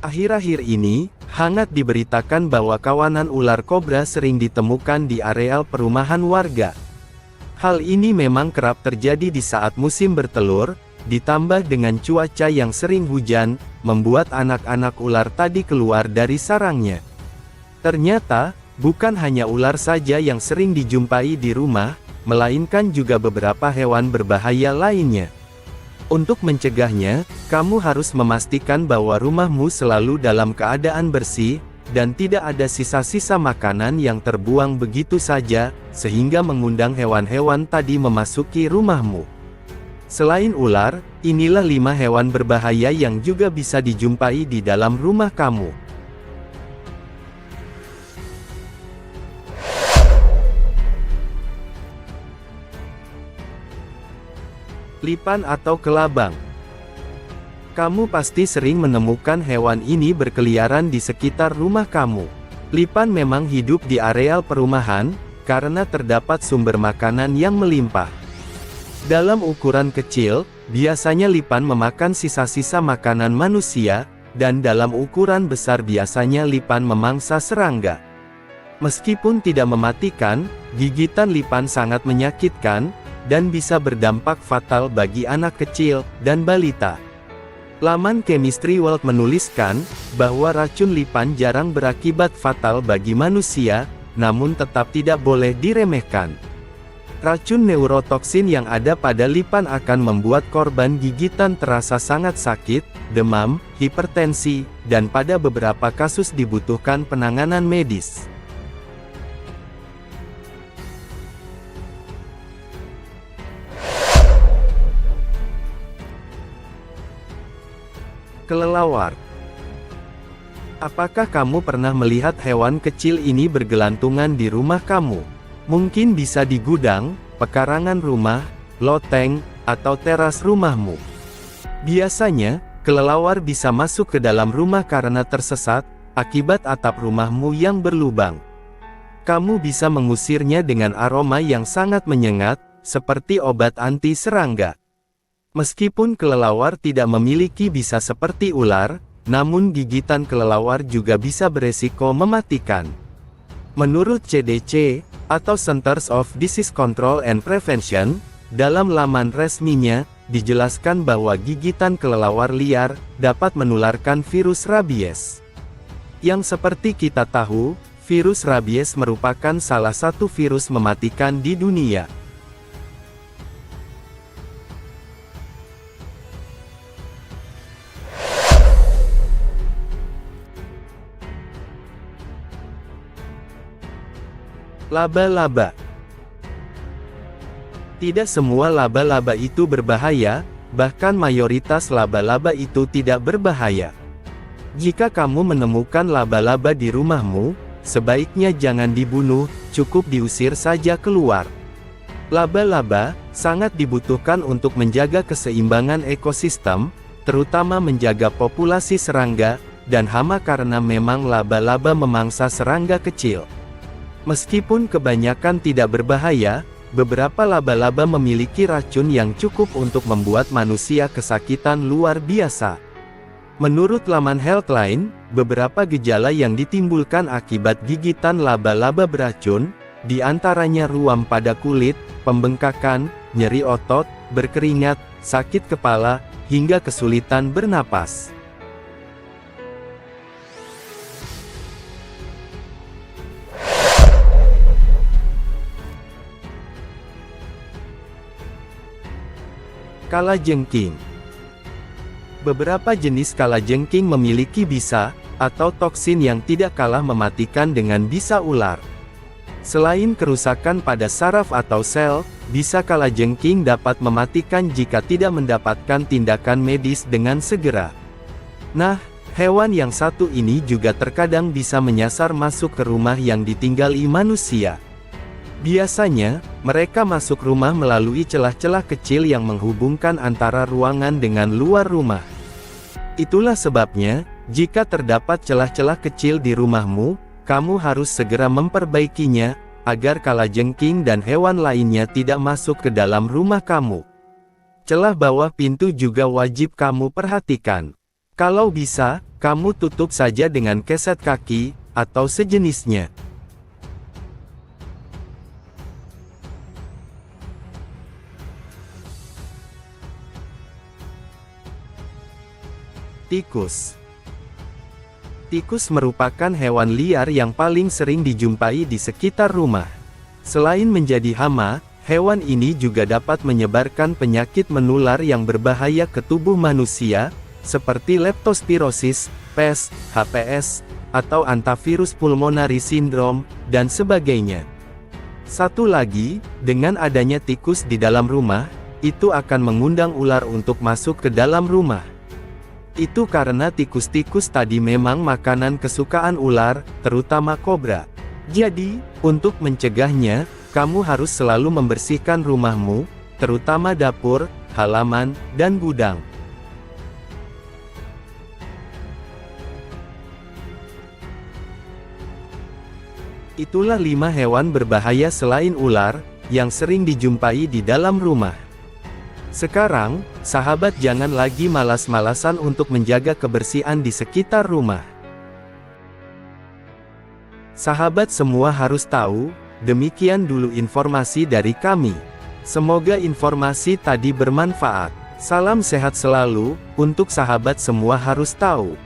Akhir-akhir ini, hangat diberitakan bahwa kawanan ular kobra sering ditemukan di areal perumahan warga. Hal ini memang kerap terjadi di saat musim bertelur, ditambah dengan cuaca yang sering hujan, membuat anak-anak ular tadi keluar dari sarangnya. Ternyata, bukan hanya ular saja yang sering dijumpai di rumah, melainkan juga beberapa hewan berbahaya lainnya. Untuk mencegahnya, kamu harus memastikan bahwa rumahmu selalu dalam keadaan bersih, dan tidak ada sisa-sisa makanan yang terbuang begitu saja, sehingga mengundang hewan-hewan tadi memasuki rumahmu. Selain ular, inilah 5 hewan berbahaya yang juga bisa dijumpai di dalam rumah kamu. Lipan atau kelabang. Kamu pasti sering menemukan hewan ini berkeliaran di sekitar rumah kamu. Lipan memang hidup di areal perumahan, karena terdapat sumber makanan yang melimpah. Dalam ukuran kecil, biasanya lipan memakan sisa-sisa makanan manusia, dan dalam ukuran besar biasanya lipan memangsa serangga. Meskipun tidak mematikan, gigitan lipan sangat menyakitkan, dan bisa berdampak fatal bagi anak kecil dan balita. Laman Chemistry World menuliskan bahwa racun lipan jarang berakibat fatal bagi manusia, namun tetap tidak boleh diremehkan. Racun neurotoksin yang ada pada lipan akan membuat korban gigitan terasa sangat sakit, demam, hipertensi, dan pada beberapa kasus dibutuhkan penanganan medis. Kelelawar. Apakah kamu pernah melihat hewan kecil ini bergelantungan di rumah kamu? Mungkin bisa di gudang, pekarangan rumah, loteng, atau teras rumahmu. Biasanya, kelelawar bisa masuk ke dalam rumah karena tersesat, akibat atap rumahmu yang berlubang. Kamu bisa mengusirnya dengan aroma yang sangat menyengat, seperti obat anti serangga. Meskipun kelelawar tidak memiliki bisa seperti ular, namun gigitan kelelawar juga bisa beresiko mematikan. Menurut CDC, atau Centers of Disease Control and Prevention, dalam laman resminya, dijelaskan bahwa gigitan kelelawar liar dapat menularkan virus rabies. Yang seperti kita tahu, virus rabies merupakan salah satu virus mematikan di dunia. Laba-laba. Tidak semua laba-laba itu berbahaya, bahkan mayoritas laba-laba itu tidak berbahaya. Jika kamu menemukan laba-laba di rumahmu, sebaiknya jangan dibunuh, cukup diusir saja keluar. Laba-laba sangat dibutuhkan untuk menjaga keseimbangan ekosistem, terutama menjaga populasi serangga dan hama karena memang laba-laba memangsa serangga kecil. Meskipun kebanyakan tidak berbahaya, beberapa laba-laba memiliki racun yang cukup untuk membuat manusia kesakitan luar biasa. Menurut laman Healthline, beberapa gejala yang ditimbulkan akibat gigitan laba-laba beracun, di antaranya ruam pada kulit, pembengkakan, nyeri otot, berkeringat, sakit kepala, hingga kesulitan bernapas. Kalajengking. Beberapa jenis kalajengking memiliki bisa, atau toksin yang tidak kalah mematikan dengan bisa ular. Selain kerusakan pada saraf atau sel, bisa kalajengking dapat mematikan jika tidak mendapatkan tindakan medis dengan segera. Nah, hewan yang satu ini juga terkadang bisa menyasar masuk ke rumah yang ditinggali manusia. Biasanya, mereka masuk rumah melalui celah-celah kecil yang menghubungkan antara ruangan dengan luar rumah. Itulah sebabnya, jika terdapat celah-celah kecil di rumahmu, kamu harus segera memperbaikinya, agar kalajengking dan hewan lainnya tidak masuk ke dalam rumah kamu. Celah bawah pintu juga wajib kamu perhatikan. Kalau bisa, kamu tutup saja dengan keset kaki, atau sejenisnya. Tikus. Tikus merupakan hewan liar yang paling sering dijumpai di sekitar rumah. Selain menjadi hama, hewan ini juga dapat menyebarkan penyakit menular yang berbahaya ke tubuh manusia, seperti leptospirosis, pes, HPS, atau antivirus pulmonari syndrome, dan sebagainya. Satu lagi, dengan adanya tikus di dalam rumah, itu akan mengundang ular untuk masuk ke dalam rumah. Itu karena tikus-tikus tadi memang makanan kesukaan ular, terutama kobra. Jadi, untuk mencegahnya, kamu harus selalu membersihkan rumahmu, terutama dapur, halaman, dan gudang. Itulah 5 hewan berbahaya selain ular, yang sering dijumpai di dalam rumah. Sekarang, sahabat jangan lagi malas-malasan untuk menjaga kebersihan di sekitar rumah. Sahabat semua harus tahu, demikian dulu informasi dari kami. Semoga informasi tadi bermanfaat. Salam sehat selalu, untuk sahabat semua harus tahu.